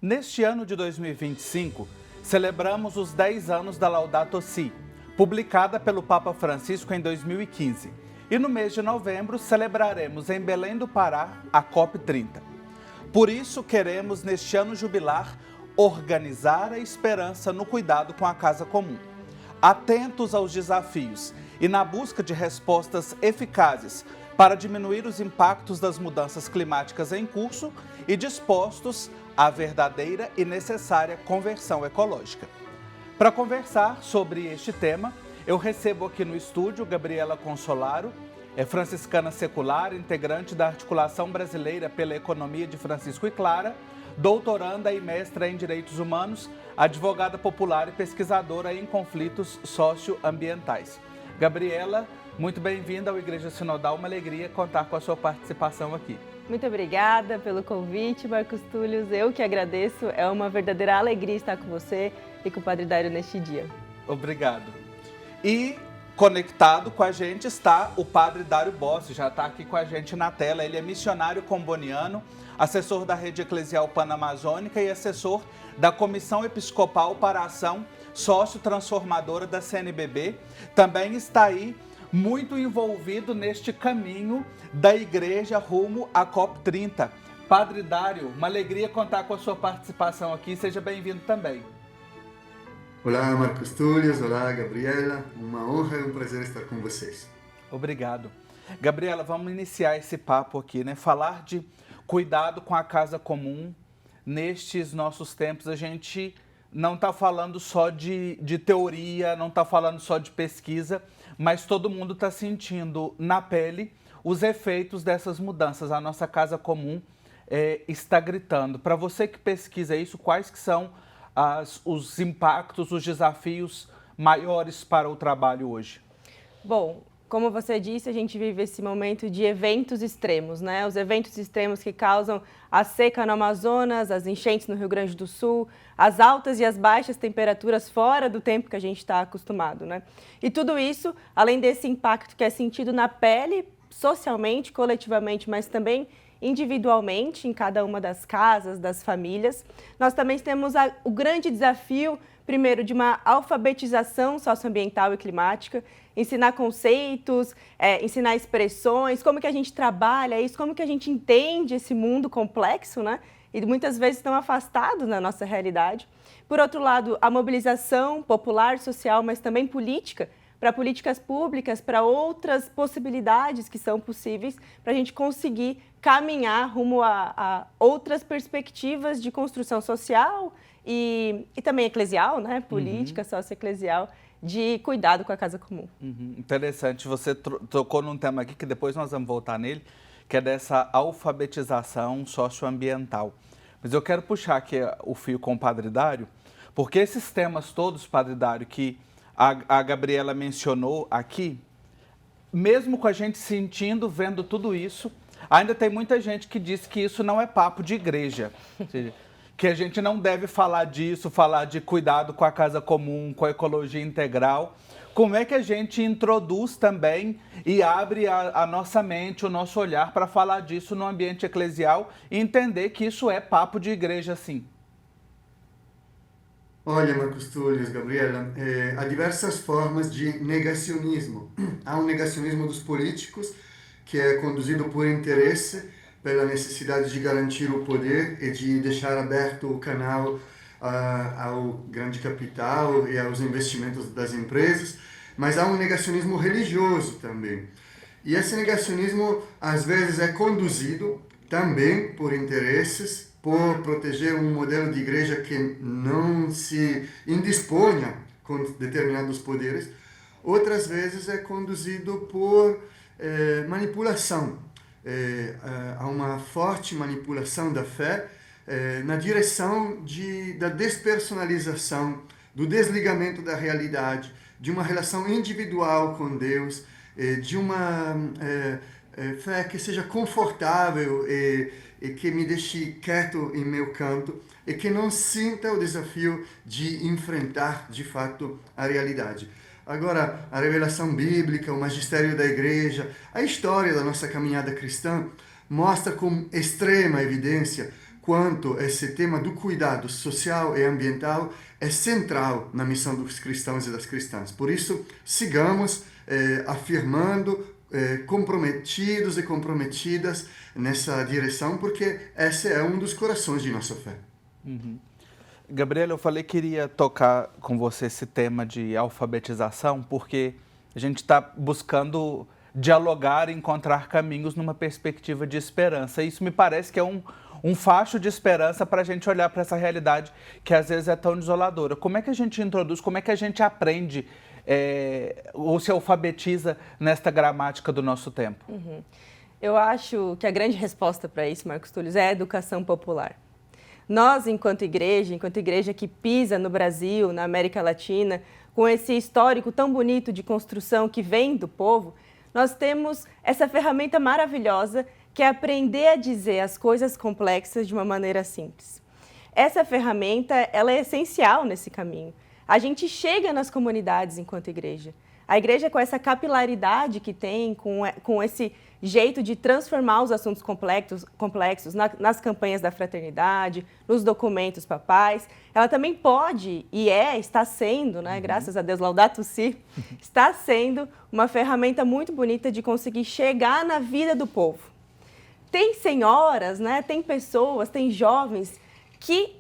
Neste ano de 2025, celebramos os 10 anos da Laudato Si, publicada pelo Papa Francisco em 2015. E no mês de novembro celebraremos em Belém do Pará a COP30. Por isso, queremos, neste ano jubilar, organizar a esperança no cuidado com a casa comum. Atentos aos desafios e na busca de respostas eficazes para diminuir os impactos das mudanças climáticas em curso e dispostos à verdadeira e necessária conversão ecológica. Para conversar sobre este tema, eu recebo aqui no estúdio Gabriela Consolaro, franciscana secular, integrante da Articulação Brasileira pela Economia de Francisco e Clara, doutoranda e mestra em Direitos Humanos, advogada popular e pesquisadora em conflitos socioambientais. Gabriela, muito bem-vinda ao Igreja Sinodal, uma alegria contar com a sua participação aqui. Muito obrigada pelo convite, Marcos Túlio. Eu que agradeço, é uma verdadeira alegria estar com você e com o Padre Dário neste dia. Obrigado. E conectado com a gente está o Padre Dário Bossi, já está aqui com a gente na tela. Ele é missionário comboniano, assessor da Rede Eclesial Panamazônica e assessor da Comissão Episcopal para a Ação Sócio-Transformadora da CNBB. Também está aí muito envolvido neste caminho da Igreja rumo à COP30. Padre Dário, uma alegria contar com a sua participação aqui. Seja bem-vindo também. Olá, Marcos Túlio. Olá, Gabriela. Uma honra e um prazer estar com vocês. Obrigado. Gabriela, vamos iniciar esse papo aqui, né? Falar de cuidado com a casa comum. Nestes nossos tempos, a gente não está falando só de teoria, não está falando só de pesquisa, mas todo mundo está sentindo na pele os efeitos dessas mudanças. A nossa casa comum está gritando. Para você que pesquisa isso, quais que são os impactos, os desafios maiores para o trabalho hoje? Bom, como você disse, a gente vive esse momento de eventos extremos, né? Os eventos extremos que causam a seca no Amazonas, as enchentes no Rio Grande do Sul, as altas e as baixas temperaturas fora do tempo que a gente está acostumado, né? E tudo isso, além desse impacto que é sentido na pele, socialmente, coletivamente, mas também individualmente, em cada uma das casas, das famílias, nós também temos o grande desafio, primeiro, de uma alfabetização socioambiental e climática, ensinar conceitos, ensinar expressões, como que a gente trabalha isso, como que a gente entende esse mundo complexo, né? E muitas vezes estão afastados da nossa realidade. Por outro lado, a mobilização popular, social, mas também política, para políticas públicas, para outras possibilidades que são possíveis, para a gente conseguir caminhar rumo a outras perspectivas de construção social e também eclesial, né? Política, socioeclesial, de cuidado com a casa comum. Interessante, você tocou num tema aqui que depois nós vamos voltar nele, que é dessa alfabetização socioambiental. Mas eu quero puxar aqui o fio com o Padre Dário, porque esses temas todos, Padre Dário, que a Gabriela mencionou aqui, mesmo com a gente sentindo, vendo tudo isso, ainda tem muita gente que diz que isso não é papo de igreja, ou seja, que a gente não deve falar disso, falar de cuidado com a casa comum, com a ecologia integral. Como é que a gente introduz também e abre a nossa mente, o nosso olhar para falar disso no ambiente eclesial e entender que isso é papo de igreja, sim? Olha, Marcos Túlio, Gabriela, há diversas formas de negacionismo. Há um negacionismo dos políticos, que é conduzido por interesse, pela necessidade de garantir o poder e de deixar aberto o canal ao grande capital e aos investimentos das empresas, mas há um negacionismo religioso também. E esse negacionismo, às vezes, é conduzido também por interesses, por proteger um modelo de igreja que não se indisponha com determinados poderes. Outras vezes é conduzido por manipulação. Há uma forte manipulação da fé na direção da despersonalização, do desligamento da realidade, de uma relação individual com Deus, de uma fé que seja confortável e que me deixe quieto em meu canto e que não sinta o desafio de enfrentar, de fato, a realidade. Agora, a revelação bíblica, o magistério da igreja, a história da nossa caminhada cristã mostra com extrema evidência quanto esse tema do cuidado social e ambiental é central na missão dos cristãos e das cristãs. Por isso, sigamos afirmando, comprometidos e comprometidas nessa direção, porque esse é um dos corações de nossa fé. Uhum. Gabriela, eu falei que iria tocar com você esse tema de alfabetização, porque a gente está buscando dialogar e encontrar caminhos numa perspectiva de esperança. Isso me parece que é um facho de esperança para a gente olhar para essa realidade que às vezes é tão desoladora. Como é que a gente introduz, como é que a gente aprende ou se alfabetiza nesta gramática do nosso tempo? Uhum. Eu acho que a grande resposta para isso, Marcos Túlio, é a educação popular. Nós, enquanto igreja que pisa no Brasil, na América Latina, com esse histórico tão bonito de construção que vem do povo, nós temos essa ferramenta maravilhosa que é aprender a dizer as coisas complexas de uma maneira simples. Essa ferramenta, ela é essencial nesse caminho. A gente chega nas comunidades enquanto igreja. A igreja, com essa capilaridade que tem, com esse jeito de transformar os assuntos complexos nas campanhas da fraternidade, nos documentos papais, ela também pode, está sendo, né, graças a Deus, Laudato Si, está sendo uma ferramenta muito bonita de conseguir chegar na vida do povo. Tem senhoras, né, tem pessoas, tem jovens que,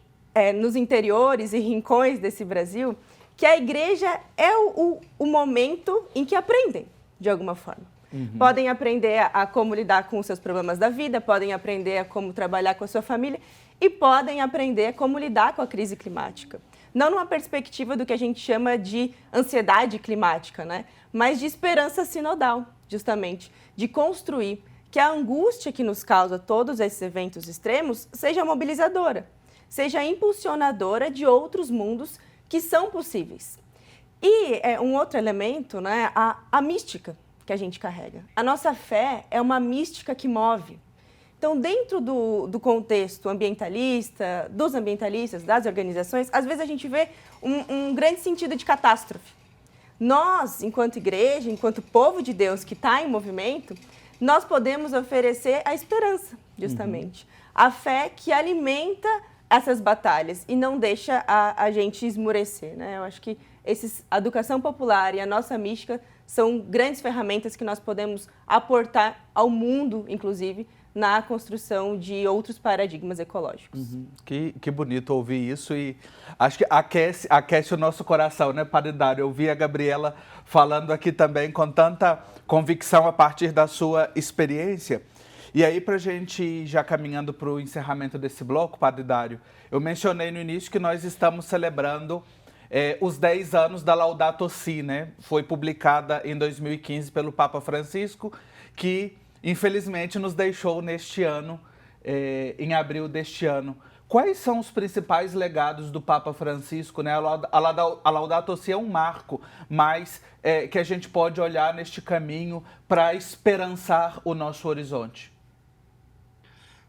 nos interiores e rincões desse Brasil, que a igreja é o momento em que aprendem, de alguma forma. Uhum. Podem aprender a como lidar com os seus problemas da vida, podem aprender a como trabalhar com a sua família e podem aprender a como lidar com a crise climática. Não numa perspectiva do que a gente chama de ansiedade climática, né? Mas de esperança sinodal, justamente, de construir que a angústia que nos causa todos esses eventos extremos seja mobilizadora, seja impulsionadora de outros mundos que são possíveis. E um outro elemento, né, a mística que a gente carrega. A nossa fé é uma mística que move. Então, dentro do contexto ambientalista, dos ambientalistas, das organizações, às vezes a gente vê um grande sentido de catástrofe. Nós, enquanto igreja, enquanto povo de Deus que está em movimento, nós podemos oferecer a esperança, justamente. A fé que alimenta essas batalhas e não deixa a gente esmurecer, né? Eu acho que a educação popular e a nossa mística são grandes ferramentas que nós podemos aportar ao mundo, inclusive, na construção de outros paradigmas ecológicos. Uhum. Que bonito ouvir isso e acho que aquece o nosso coração, né, Padre Dário? Eu ouvi a Gabriela falando aqui também com tanta convicção a partir da sua experiência. E aí, para a gente já caminhando para o encerramento desse bloco, Padre Dário, eu mencionei no início que nós estamos celebrando os 10 anos da Laudato Si, né? Foi publicada em 2015 pelo Papa Francisco, que infelizmente nos deixou neste ano, em abril deste ano. Quais são os principais legados do Papa Francisco, né? A Laudato Si é um marco, mas que a gente pode olhar neste caminho para esperançar o nosso horizonte.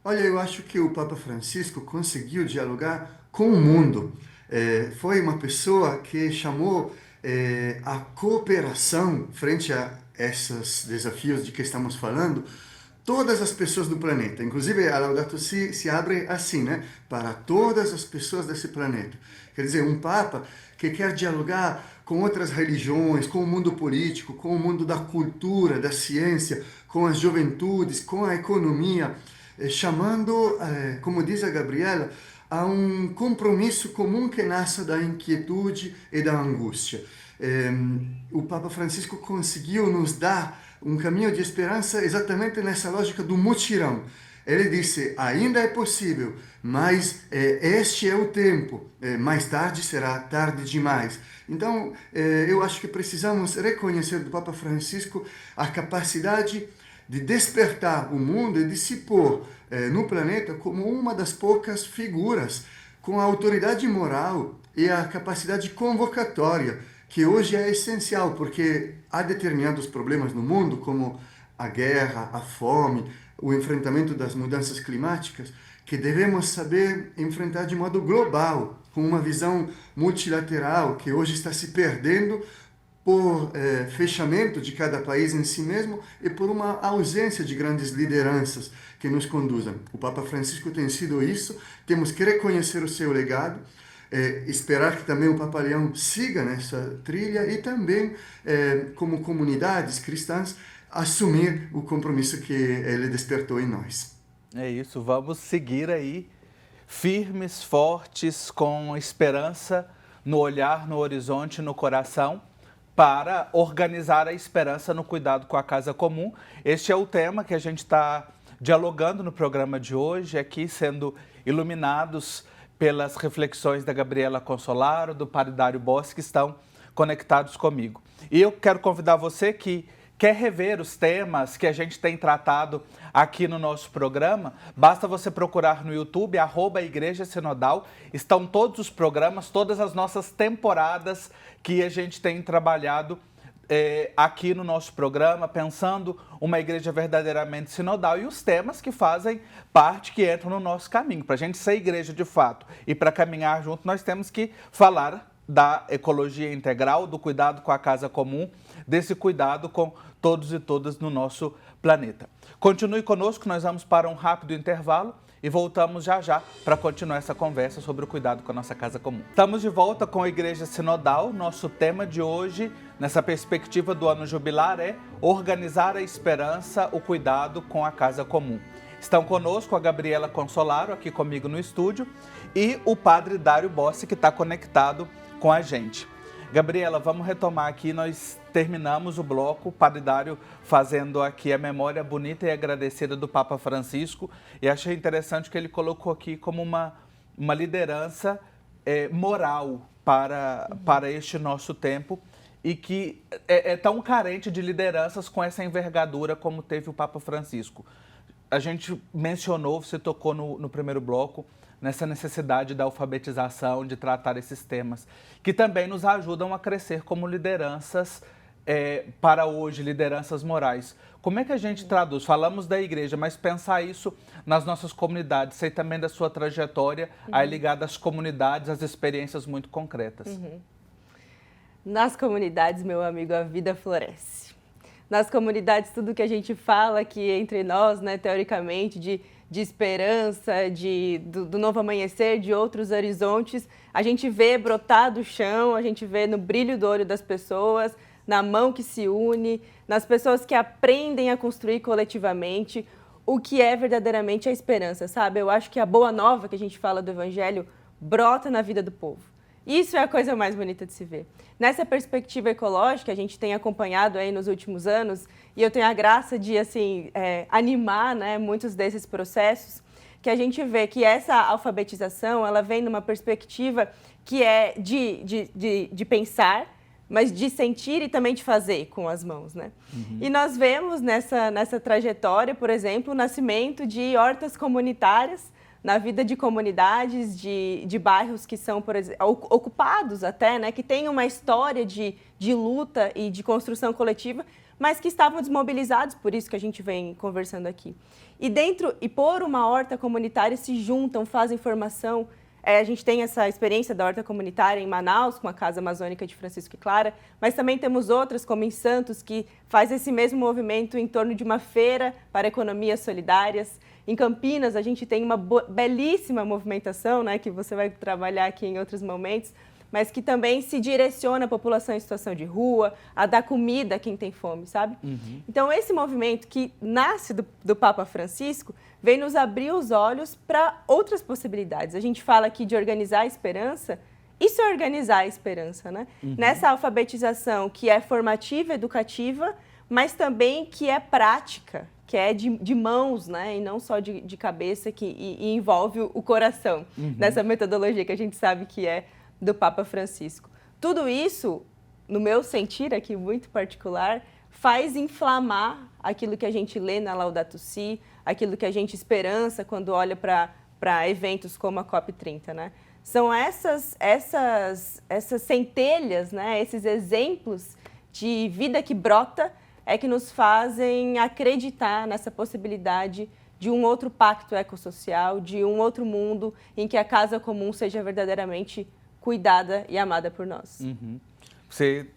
Olha, eu acho que o Papa Francisco conseguiu dialogar com o mundo. Foi uma pessoa que chamou a cooperação frente a esses desafios de que estamos falando, todas as pessoas do planeta. Inclusive, a Laudato Si se abre assim, né? Para todas as pessoas desse planeta. Quer dizer, um Papa que quer dialogar com outras religiões, com o mundo político, com o mundo da cultura, da ciência, com as juventudes, com a economia, chamando, como diz a Gabriela, a um compromisso comum que nasce da inquietude e da angústia. O Papa Francisco conseguiu nos dar um caminho de esperança exatamente nessa lógica do mutirão. Ele disse, ainda é possível, mas este é o tempo, mais tarde será tarde demais. Então, eu acho que precisamos reconhecer do Papa Francisco a capacidade de despertar o mundo e de se pôr no planeta como uma das poucas figuras com a autoridade moral e a capacidade convocatória, que hoje é essencial, porque há determinados problemas no mundo, como a guerra, a fome, o enfrentamento das mudanças climáticas, que devemos saber enfrentar de modo global, com uma visão multilateral, que hoje está se perdendo por fechamento de cada país em si mesmo e por uma ausência de grandes lideranças que nos conduzam. O Papa Francisco tem sido isso, temos que reconhecer o seu legado, esperar que também o Papa Leão siga nessa trilha e também, como comunidades cristãs, assumir o compromisso que ele despertou em nós. É isso, vamos seguir aí firmes, fortes, com esperança no olhar, no horizonte, no coração, para organizar a esperança no cuidado com a casa comum. Este é o tema que a gente está dialogando no programa de hoje, aqui sendo iluminados pelas reflexões da Gabriela Consolaro, do Padre Dário Bossi, que estão conectados comigo. E eu quero convidar você que quer rever os temas que a gente tem tratado aqui no nosso programa, basta você procurar no YouTube, @Igreja Sinodal, estão todos os programas, todas as nossas temporadas que a gente tem trabalhado aqui no nosso programa, pensando uma igreja verdadeiramente sinodal e os temas que fazem parte, que entram no nosso caminho. Para a gente ser igreja de fato e para caminhar junto, nós temos que falar da ecologia integral, do cuidado com a casa comum, desse cuidado com todos e todas no nosso planeta. Continue conosco, nós vamos para um rápido intervalo e voltamos já já para continuar essa conversa sobre o cuidado com a nossa casa comum. Estamos de volta com a Igreja Sinodal. Nosso tema de hoje, nessa perspectiva do ano jubilar, é organizar a esperança, o cuidado com a casa comum. Estão conosco a Gabriela Consolaro, aqui comigo no estúdio, e o Padre Dário Bossi, que está conectado com a gente. Gabriela, vamos retomar aqui, nós terminamos o bloco, o Padre Dário fazendo aqui a memória bonita e agradecida do Papa Francisco, e achei interessante que ele colocou aqui como uma liderança moral para este nosso tempo, e que é tão carente de lideranças com essa envergadura como teve o Papa Francisco. A gente mencionou, você tocou no primeiro bloco, nessa necessidade da alfabetização, de tratar esses temas, que também nos ajudam a crescer como lideranças para hoje, lideranças morais. Como é que a gente traduz? Falamos da igreja, mas pensar isso nas nossas comunidades, sei também da sua trajetória, aí ligada às comunidades, às experiências muito concretas. Nas comunidades, meu amigo, a vida floresce. Nas comunidades, tudo que a gente fala aqui entre nós, né, teoricamente, de esperança, do novo amanhecer, de outros horizontes, a gente vê brotar do chão, a gente vê no brilho do olho das pessoas, na mão que se une, nas pessoas que aprendem a construir coletivamente o que é verdadeiramente a esperança, sabe? Eu acho que a boa nova que a gente fala do Evangelho brota na vida do povo. Isso é a coisa mais bonita de se ver. Nessa perspectiva ecológica, a gente tem acompanhado aí nos últimos anos, e eu tenho a graça de animar, né, muitos desses processos, que a gente vê que essa alfabetização ela vem numa perspectiva que é de pensar, mas de sentir e também de fazer com as mãos, né? E nós vemos nessa trajetória, por exemplo, o nascimento de hortas comunitárias na vida de comunidades, de bairros que são, por exemplo, ocupados até, né, que têm uma história de luta e de construção coletiva, mas que estavam desmobilizados, por isso que a gente vem conversando aqui. E por uma horta comunitária se juntam, fazem formação. A gente tem essa experiência da horta comunitária em Manaus, com a Casa Amazônica de Francisco e Clara, mas também temos outras, como em Santos, que faz esse mesmo movimento em torno de uma feira para economias solidárias. Em Campinas, a gente tem uma belíssima movimentação, né, que você vai trabalhar aqui em outros momentos, mas que também se direciona à população em situação de rua, a dar comida a quem tem fome, sabe? Então, esse movimento que nasce do Papa Francisco vem nos abrir os olhos para outras possibilidades. A gente fala aqui de organizar a esperança, isso é organizar a esperança, né? Nessa alfabetização que é formativa, educativa, mas também que é prática, que é de mãos, né? E não só de cabeça, e envolve o coração, dessa metodologia que a gente sabe que é do Papa Francisco. Tudo isso, no meu sentir aqui muito particular, faz inflamar aquilo que a gente lê na Laudato Si, aquilo que a gente esperança quando olha para eventos como a COP30, né? São essas centelhas, né? Esses exemplos de vida que brota que nos fazem acreditar nessa possibilidade de um outro pacto ecossocial, de um outro mundo em que a casa comum seja verdadeiramente cuidada e amada por nós. Você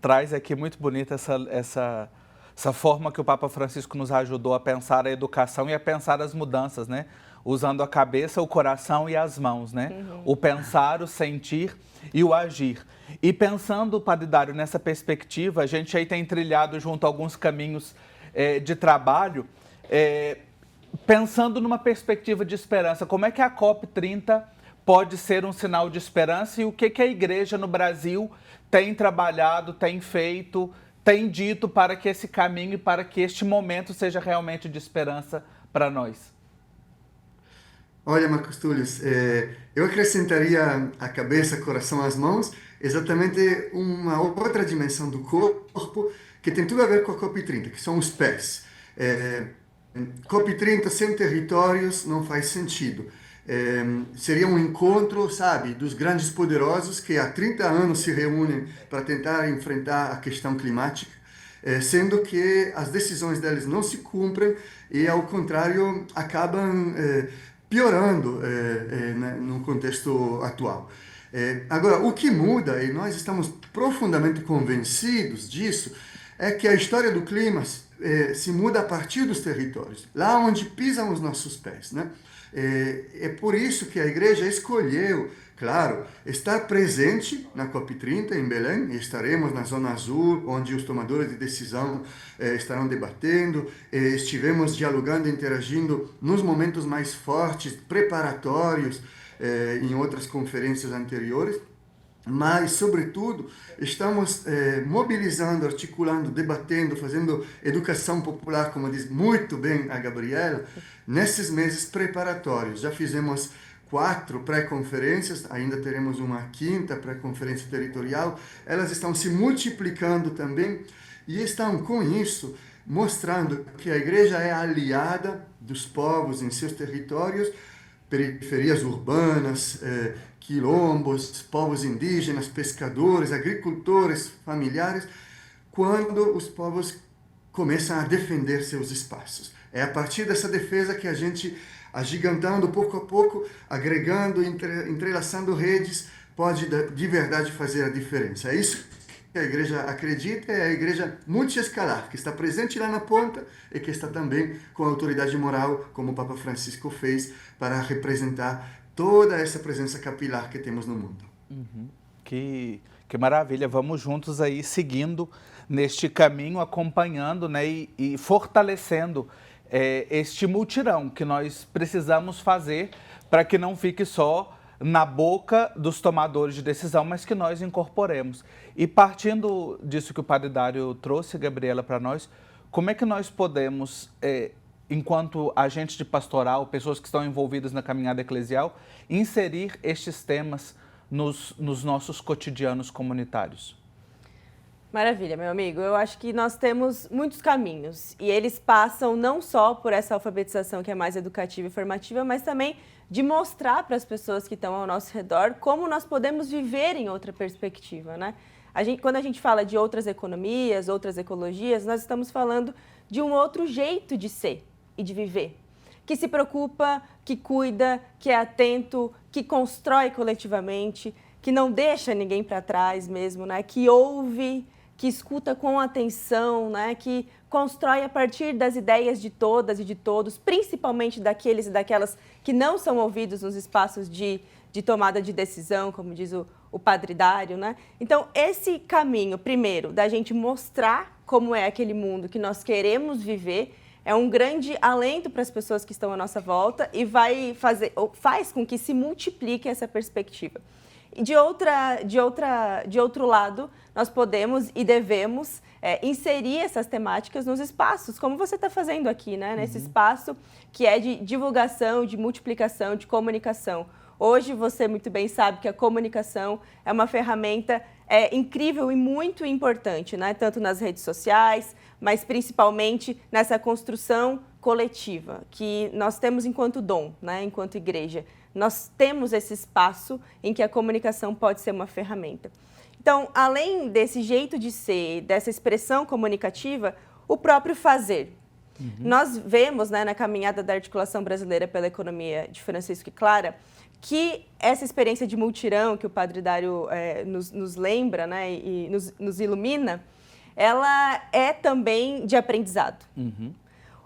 traz aqui muito bonita essa forma que o Papa Francisco nos ajudou a pensar a educação e a pensar as mudanças, né? Usando a cabeça, o coração e as mãos, né? O pensar, o sentir e o agir. E pensando, Padre Dário, nessa perspectiva, a gente aí tem trilhado junto a alguns caminhos de trabalho, pensando numa perspectiva de esperança. Como é que a COP30 pode ser um sinal de esperança e o que a Igreja no Brasil tem trabalhado, tem feito, tem dito para que esse caminho e para que este momento seja realmente de esperança para nós? Olha, Marcos Túlio, eu acrescentaria a cabeça, coração, as mãos, exatamente uma outra dimensão do corpo que tem tudo a ver com a COP30, que são os pés. COP30 sem territórios não faz sentido. Seria um encontro, sabe, dos grandes poderosos que há 30 anos se reúnem para tentar enfrentar a questão climática, sendo que as decisões deles não se cumprem e, ao contrário, acabam piorando no contexto atual. Agora, o que muda, e nós estamos profundamente convencidos disso, é que a história do clima se muda a partir dos territórios, lá onde pisam os nossos pés, né? É por isso que a Igreja escolheu, claro, estar presente na COP30 em Belém. Estaremos na Zona Azul, onde os tomadores de decisão estarão debatendo. Estivemos dialogando, interagindo nos momentos mais fortes, preparatórios, em outras conferências anteriores. Mas, sobretudo, estamos mobilizando, articulando, debatendo, fazendo educação popular, como diz muito bem a Gabriela, nesses meses preparatórios. Já fizemos 4 pré-conferências, ainda teremos uma 5ª pré-conferência territorial. Elas estão se multiplicando também e estão, com isso, mostrando que a Igreja é aliada dos povos em seus territórios, periferias urbanas, quilombos, povos indígenas, pescadores, agricultores, familiares, quando os povos começam a defender seus espaços. É a partir dessa defesa que a gente, agigantando pouco a pouco, agregando, entrelaçando redes, pode de verdade fazer a diferença. É isso que a Igreja acredita, é a Igreja multiescalar, que está presente lá na ponta e que está também com a autoridade moral, como o Papa Francisco fez, para representar toda essa presença capilar que temos no mundo. Que maravilha! Vamos juntos aí seguindo neste caminho, acompanhando, né, e fortalecendo este mutirão que nós precisamos fazer para que não fique só na boca dos tomadores de decisão, mas que nós incorporemos. E partindo disso que o Padre Dário trouxe, Gabriela, para nós, como é que nós podemos, enquanto agentes de pastoral, pessoas que estão envolvidas na caminhada eclesial, inserir estes temas nos nossos cotidianos comunitários? Maravilha, meu amigo. Eu acho que nós temos muitos caminhos e eles passam não só por essa alfabetização que é mais educativa e formativa, mas também de mostrar para as pessoas que estão ao nosso redor como nós podemos viver em outra perspectiva, né? Quando a gente fala de outras economias, outras ecologias, nós estamos falando de um outro jeito de ser e de viver, que se preocupa, que cuida, que é atento, que constrói coletivamente, que não deixa ninguém para trás mesmo, né? Que ouve, que escuta com atenção, né? Que constrói a partir das ideias de todas e de todos, principalmente daqueles e daquelas que não são ouvidos nos espaços de tomada de decisão, como diz o Padre Dário, né? Então, esse caminho, primeiro, da gente mostrar como é aquele mundo que nós queremos viver, é um grande alento para as pessoas que estão à nossa volta e faz com que se multiplique essa perspectiva. E de outro lado, nós podemos e devemos inserir essas temáticas nos espaços, como você está fazendo aqui, né? Nesse espaço que é de divulgação, de multiplicação, de comunicação. Hoje, você muito bem sabe que a comunicação é uma ferramenta incrível e muito importante, né? Tanto nas redes sociais, mas principalmente nessa construção coletiva que nós temos enquanto dom, né? Enquanto igreja. Nós temos esse espaço em que a comunicação pode ser uma ferramenta. Então, além desse jeito de ser, dessa expressão comunicativa, o próprio fazer. Nós vemos, né, na caminhada da Articulação Brasileira pela Economia de Francisco e Clara, que essa experiência de multirão que o Padre Dário nos lembra, né, e nos ilumina, ela é também de aprendizado.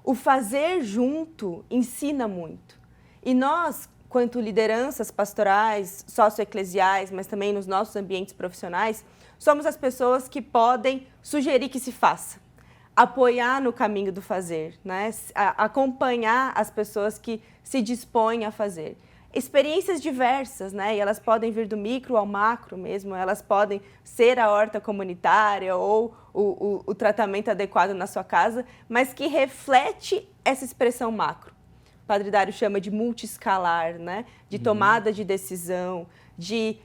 O fazer junto ensina muito. E nós, quanto lideranças pastorais, socioeclesiais, mas também nos nossos ambientes profissionais, somos as pessoas que podem sugerir que se faça, apoiar no caminho do fazer, né? Acompanhar as pessoas que se dispõem a fazer. Experiências diversas, né? E elas podem vir do micro ao macro mesmo, elas podem ser a horta comunitária ou o tratamento adequado na sua casa, mas que reflete essa expressão macro. O Padre Dário chama de multiescalar, né? De tomada de decisão, de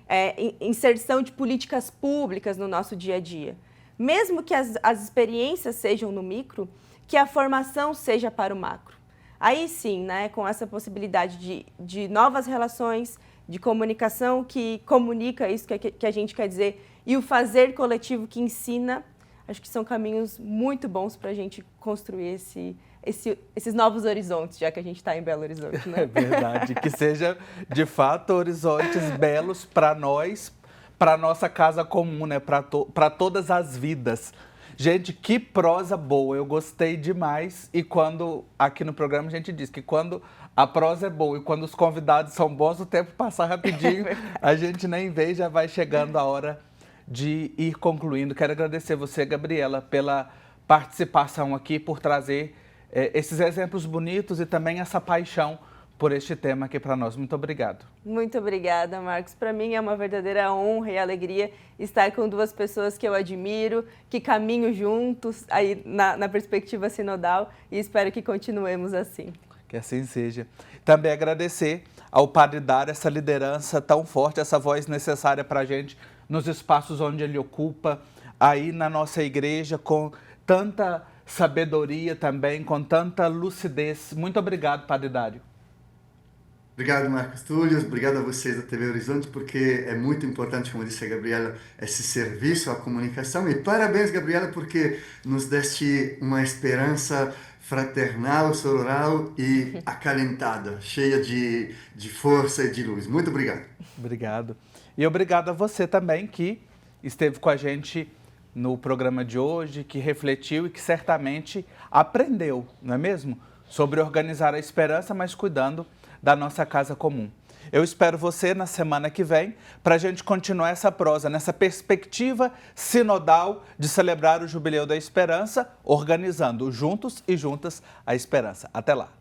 inserção de políticas públicas no nosso dia a dia. Mesmo que as experiências sejam no micro, que a formação seja para o macro. Aí sim, né, com essa possibilidade de novas relações, de comunicação que comunica isso que a gente quer dizer, e o fazer coletivo que ensina, acho que são caminhos muito bons para a gente construir esses novos horizontes, já que a gente está em Belo Horizonte, né? É verdade, que seja de fato horizontes belos para nós, para nossa casa comum, né? Para todas as vidas. Gente, que prosa boa, eu gostei demais. E quando, aqui no programa, a gente diz que quando a prosa é boa e quando os convidados são bons, o tempo passa rapidinho, a gente nem vê, já vai chegando a hora de ir concluindo. Quero agradecer você, Gabriela, pela participação aqui, por trazer esses exemplos bonitos e também essa paixão por este tema aqui para nós. Muito obrigado. Muito obrigada, Marcos. Para mim é uma verdadeira honra e alegria estar com duas pessoas que eu admiro, que caminham juntos aí na perspectiva sinodal e espero que continuemos assim. Que assim seja. Também agradecer ao Padre Dário essa liderança tão forte, essa voz necessária para a gente nos espaços onde ele ocupa, aí na nossa igreja, com tanta sabedoria também, com tanta lucidez. Muito obrigado, Padre Dário. Obrigado, Marcos Túlio. Obrigado a vocês da TV Horizonte, porque é muito importante, como disse a Gabriela, esse serviço à comunicação. E parabéns, Gabriela, porque nos deste uma esperança fraternal, sororal e acalentada, cheia de força e de luz. Muito obrigado. Obrigado. E obrigado a você também que esteve com a gente no programa de hoje, que refletiu e que certamente aprendeu, não é mesmo? Sobre organizar a esperança, mas cuidando da nossa casa comum. Eu espero você na semana que vem para a gente continuar essa prosa, nessa perspectiva sinodal de celebrar o Jubileu da Esperança, organizando juntos e juntas a esperança. Até lá!